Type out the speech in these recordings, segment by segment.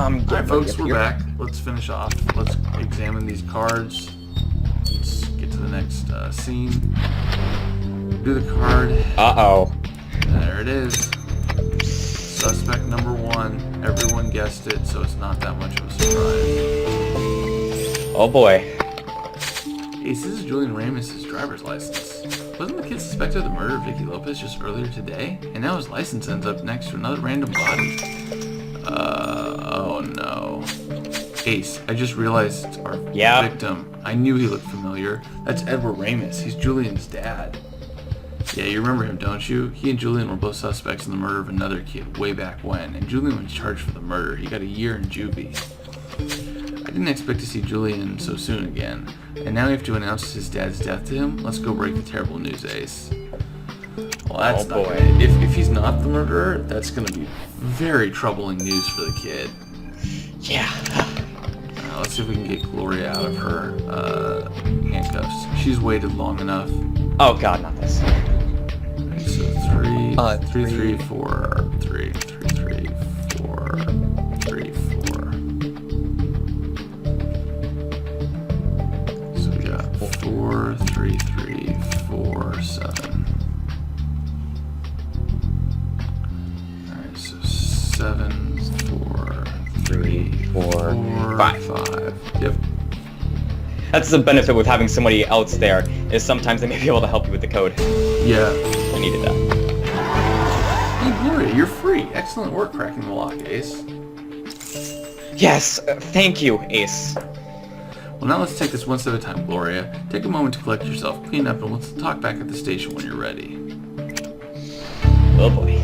Alright folks, we're back. Let's finish off. Let's examine these cards. Let's get to the next scene. Do the card. Uh-oh. There it is. Suspect number 1. Everyone guessed it, so it's not that much of a surprise. Oh boy. Ace, this is Julian Ramos' driver's license. Wasn't the kid suspected of the murder of Vicky Lopez just earlier today? And now his license ends up next to another random body. Oh no. Ace, I just realized it's our victim. I knew he looked familiar. That's Edward Ramos. He's Julian's dad. Yeah, you remember him, don't you? He and Julian were both suspects in the murder of another kid way back when, and Julian was charged for the murder. He got a year in juvie. I didn't expect to see Julian so soon again, and now we have to announce his dad's death to him. Let's go break the terrible news, Ace. Well, that's not good. If he's not the murderer, that's going to be very troubling news for the kid. Yeah. Let's see if we can get Gloria out of her handcuffs. She's waited long enough. Oh god, not this. Right, so 3, 3, 3, 4, 3, 3, 3, 4, 3, 4. So we got 4, 3, 3, 4, 7. Alright, so 7, 4, 3, 4, 5. Yep. That's the benefit with having somebody else there, is sometimes they may be able to help you with the code. Yeah. I needed that. Hey Gloria, you're free. Excellent work cracking the lock, Ace. Yes, thank you, Ace. Well, now let's take this one step at a time, Gloria. Take a moment to collect yourself, clean up, and let's talk back at the station when you're ready. Oh boy.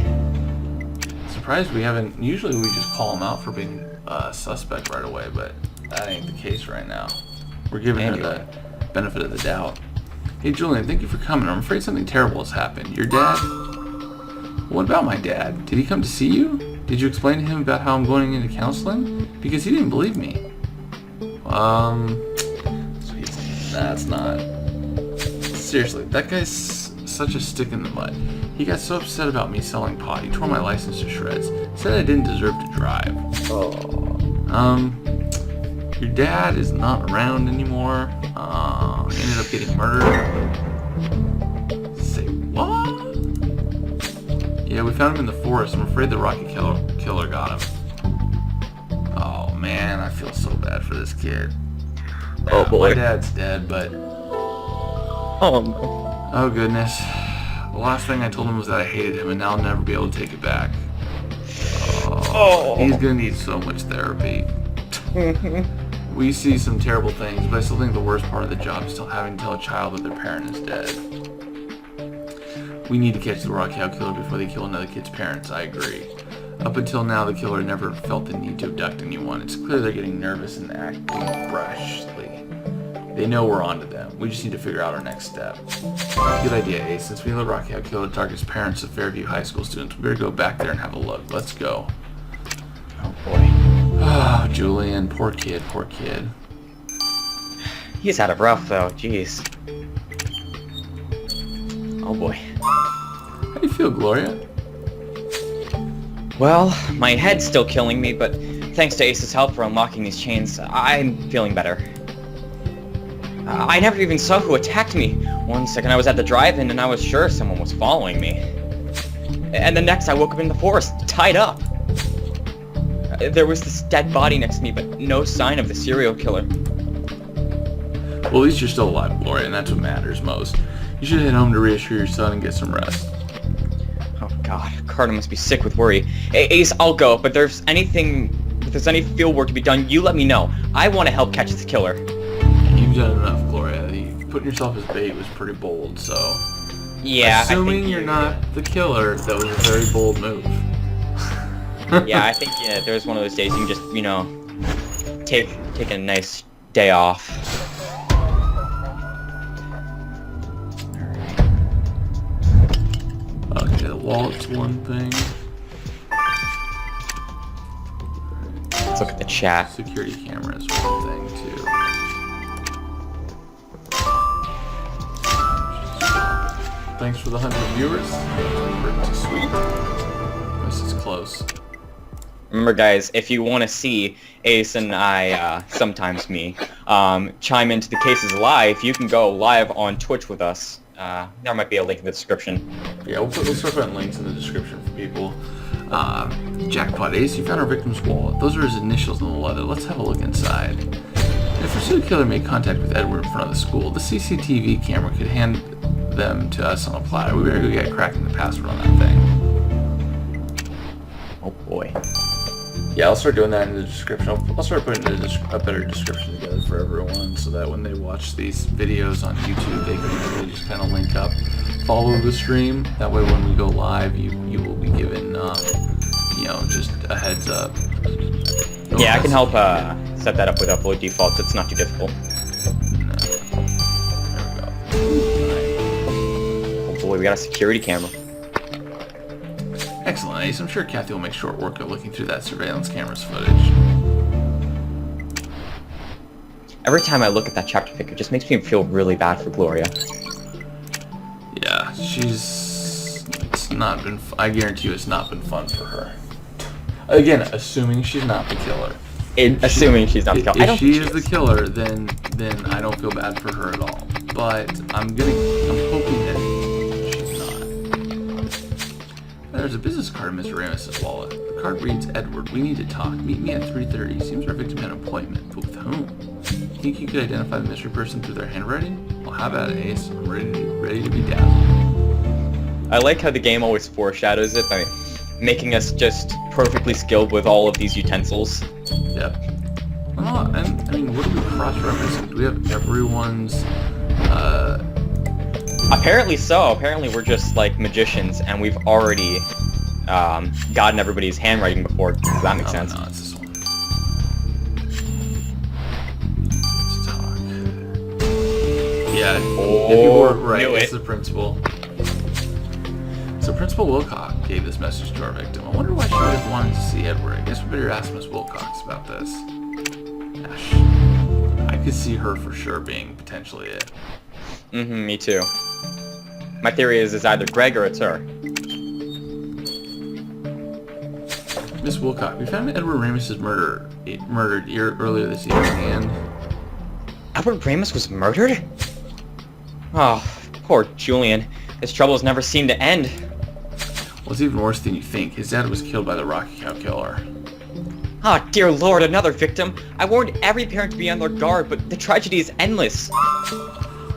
Surprised we haven't... Usually we just call him out for being a suspect right away, but that ain't the case right now. We're giving her the benefit of the doubt. Hey, Julian, thank you for coming. I'm afraid something terrible has happened. Your dad? What about my dad? Did he come to see you? Did you explain to him about how I'm going into counseling? Because he didn't believe me. That's not... Seriously, that guy's such a stick in the mud. He got so upset about me selling pot, he tore my license to shreds. Said I didn't deserve to drive. Your dad is not around anymore. He ended up getting murdered. Say what? Yeah, we found him in the forest. I'm afraid the Rocky killer got him. Oh man, I feel so bad for this kid. Oh boy. My dad's dead, but... Oh no. Oh goodness. The last thing I told him was that I hated him, and now I'll never be able to take it back. He's gonna need so much therapy. We see some terrible things, but I still think the worst part of the job is still having to tell a child that their parent is dead. We need to catch the Rocky killer before they kill another kid's parents, I agree. Up until now, the killer never felt the need to abduct anyone. It's clear they're getting nervous and acting brashly. They know we're onto them. We just need to figure out our next step. Good idea, Ace. Since we know the Rocky killer targets parents of Fairview High School students, we better go back there and have a look. Let's go. Oh boy. Oh, Julian. Poor kid, poor kid. He's had it rough though, jeez. Oh boy. How do you feel, Gloria? Well, my head's still killing me, but thanks to Ace's help for unlocking these chains, I'm feeling better. I never even saw who attacked me. One second I was at the drive-in and I was sure someone was following me. And the next I woke up in the forest, tied up. There was this dead body next to me, but no sign of the serial killer. Well, at least you're still alive, Gloria, and that's what matters most. You should head home to reassure your son and get some rest. Oh god, Carter must be sick with worry. Hey, Ace, I'll go, but if there's any field work to be done, you let me know. I want to help catch this killer. You've done enough, Gloria. Putting yourself as bait was pretty bold, so... Yeah, assuming you're not the killer, that was a very bold move. Yeah, I think there's one of those days you can just, you know, take a nice day off. Okay, the wallet's one thing. Let's look at the chat. Security camera is one thing, too. Thanks for the 100 viewers. Pretty sweet. This is close. Remember, guys, if you want to see Ace and I, sometimes me, chime into the cases live, you can go live on Twitch with us. There might be a link in the description. Yeah, we'll start putting links in the description for people. Jackpot Ace, you found our victim's wallet. Those are his initials on the leather. Let's have a look inside. If a serial killer made contact with Edward in front of the school, the CCTV camera could hand them to us on a platter. We better go get cracking the password on that thing. Oh boy. Yeah, I'll start doing that in the description. I'll start putting a better description together for everyone so that when they watch these videos on YouTube, they can really just kind of link up, follow the stream. That way when we go live, you will be given, you know, just a heads up. Yeah, I can help set that up with upload defaults. It's not too difficult. No. There we go. Oh boy, we got a security camera. Excellent, Ace. I'm sure Kathy will make short work of looking through that surveillance camera's footage. Every time I look at that chapter pick, it just makes me feel really bad for Gloria. Yeah, it's not been, I guarantee you it's not been fun for her. Again, assuming she's not the killer. Assuming she's not the killer. If she is the killer, then I don't feel bad for her at all. But I'm hoping that she's not. There's a business card in Mr. Ramos's wallet. The card reads, Edward, we need to talk. Meet me at 3:30. Seems our victim had an appointment, but with whom? Think you could identify the mystery person through their handwriting? Well, how about it, Ace? I'm ready to be dazzled. I like how the game always foreshadows it by making us just perfectly skilled with all of these utensils. Yep. Well, I mean, what are we cross-referencing? Do we have everyone's, Apparently so. Apparently we're just like magicians, and we've already gotten everybody's handwriting before. Does that make sense? No, it's this one. Let's talk. Yeah, if you were right, knew it's it. the principal. So Principal Wilcox gave this message to our victim. I wonder why she would have wanted to see Edward. I guess we better ask Miss Wilcox about this. Gosh, I could see her for sure being potentially it. Mm-hmm, me too. My theory is it's either Greg or it's her. Miss Wilcox, we found Edward Ramos's murdered earlier this evening, and Edward Ramus was murdered? Oh, poor Julian. His troubles never seem to end. well, it's even worse than you think. His dad was killed by the Rocky Cow killer. Ah, dear Lord, another victim. I warned every parent to be on their guard, but the tragedy is endless.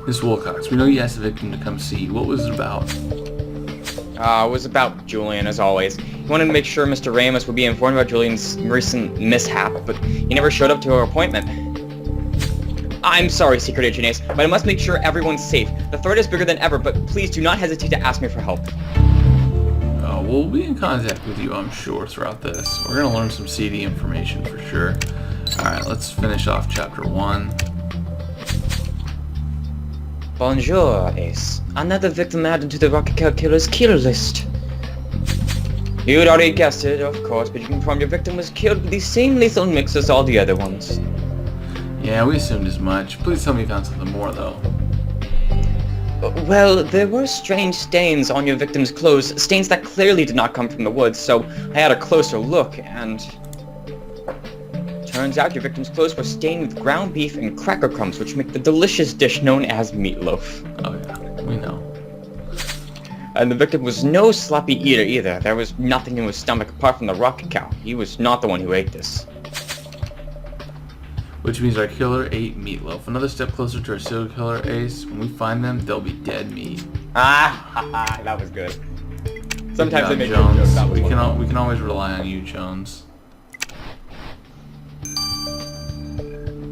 Miss Wilcox, we know you asked the victim to come see you. What was it about? It was about Julian, as always. He wanted to make sure Mr. Ramos would be informed about Julian's recent mishap, but he never showed up to our appointment. I'm sorry, Secret Agent Ace, but I must make sure everyone's safe. The threat is bigger than ever, but please do not hesitate to ask me for help. We'll be in contact with you, I'm sure, throughout this. We're going to learn some CD information for sure. Alright, let's finish off chapter 1. Bonjour, Ace. Another victim added to the Rocky Cow Killer's kill list. You'd already guessed it, of course, but you confirmed your victim was killed with the same lethal mix as all the other ones. Yeah, we assumed as much. Please tell me you found something more, though. Well, there were strange stains on your victim's clothes, stains that clearly did not come from the woods, so I had a closer look, and... Turns out your victim's clothes were stained with ground beef and cracker crumbs, which make the delicious dish known as meatloaf. Oh yeah, we know. And the victim was no sloppy eater either. There was nothing in his stomach apart from the Rocky Cow. He was not the one who ate this. Which means our killer ate meatloaf. Another step closer to our serial killer, Ace. When we find them, they'll be dead meat. Ah, that was good. Sometimes they make good Jones. jokes. That was We one. can always rely on you, Jones.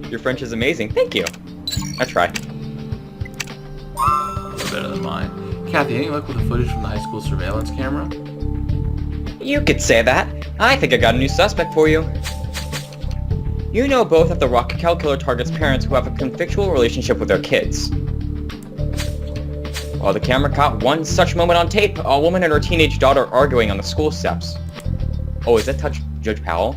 Your French is amazing. Thank you. I tried. A little better than mine. Kathy, any luck with the footage from the high school surveillance camera? You could say that. I think I got a new suspect for you. You know both that the Rocky Cow Killer targets parents who have a conflictual relationship with their kids. Well, the camera caught one such moment on tape, a woman and her teenage daughter arguing on the school steps. Oh, is that Judge Powell?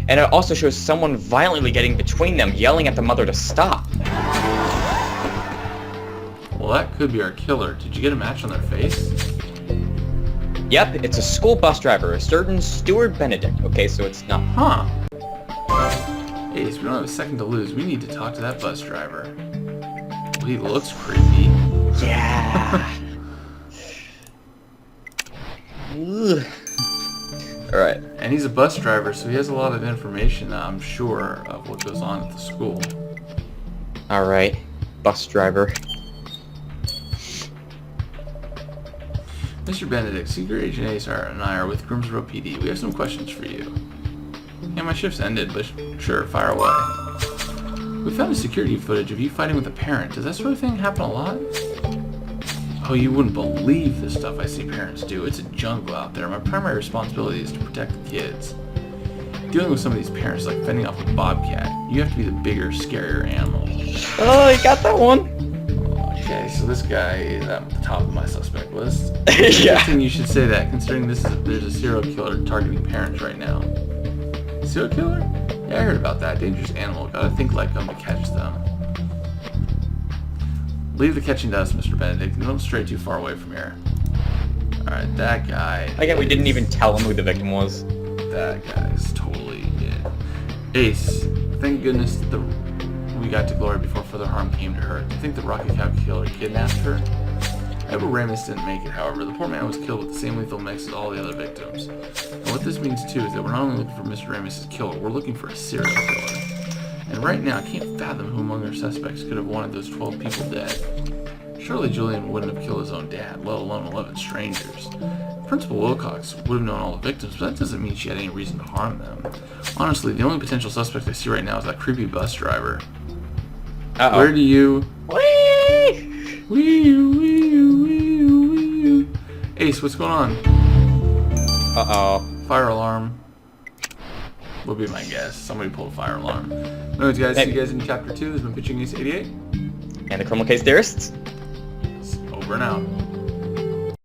And it also shows someone violently getting between them, yelling at the mother to stop. Well, that could be our killer. Did you get a match on their face? Yep, it's a school bus driver, a certain Stuart Benedict. Okay, so it's not. Huh. Ace, we don't have a second to lose. We need to talk to that bus driver. Well, he looks creepy. Yeah. Alright. And he's a bus driver, so he has a lot of information, I'm sure, of what goes on at the school. Alright. Bus driver. Mr. Benedict, Secret Agent Ace and I are with Grimsboro PD. We have some questions for you. Yeah, my shift's ended, but sure, fire away. We found a security footage of you fighting with a parent. Does that sort of thing happen a lot? Oh, you wouldn't believe the stuff I see parents do. It's a jungle out there. My primary responsibility is to protect the kids. Dealing with some of these parents is like fending off a bobcat. You have to be the bigger, scarier animal. Oh, you got that one? Okay, so this guy is at the top of my suspect list. Yeah. Interesting you should say that, considering there's a serial killer targeting parents right now. Serial killer? Yeah, I heard about that. Dangerous animal. Gotta think like them to catch them. Leave the catching to us, Mr. Benedict, and don't stray too far away from here. Alright, that guy. I guess we didn't even tell him who the victim was. That guy's totally it. Ace, thank goodness we got to Gloria before further harm came to her. Do you think the Rocket Cow killer kidnapped her? Edward Ramis didn't make it, however. The poor man was killed with the same lethal mix as all the other victims. And what this means, too, is that we're not only looking for Mr. Ramis' killer, we're looking for a serial killer. And right now, I can't fathom who among our suspects could have wanted those 12 people dead. Surely Julian wouldn't have killed his own dad, let alone 11 strangers. Principal Wilcox would have known all the victims, but that doesn't mean she had any reason to harm them. Honestly, the only potential suspect I see right now is that creepy bus driver. Uh-oh. Where do you... Whee! Wee! Ace, what's going on? Uh-oh. Fire alarm. Would be my guess. Somebody pulled a fire alarm. Anyways, guys, see you guys in Chapter 2. This has been Pitching Ace 88. And the Criminal Case Theorists? Over and out.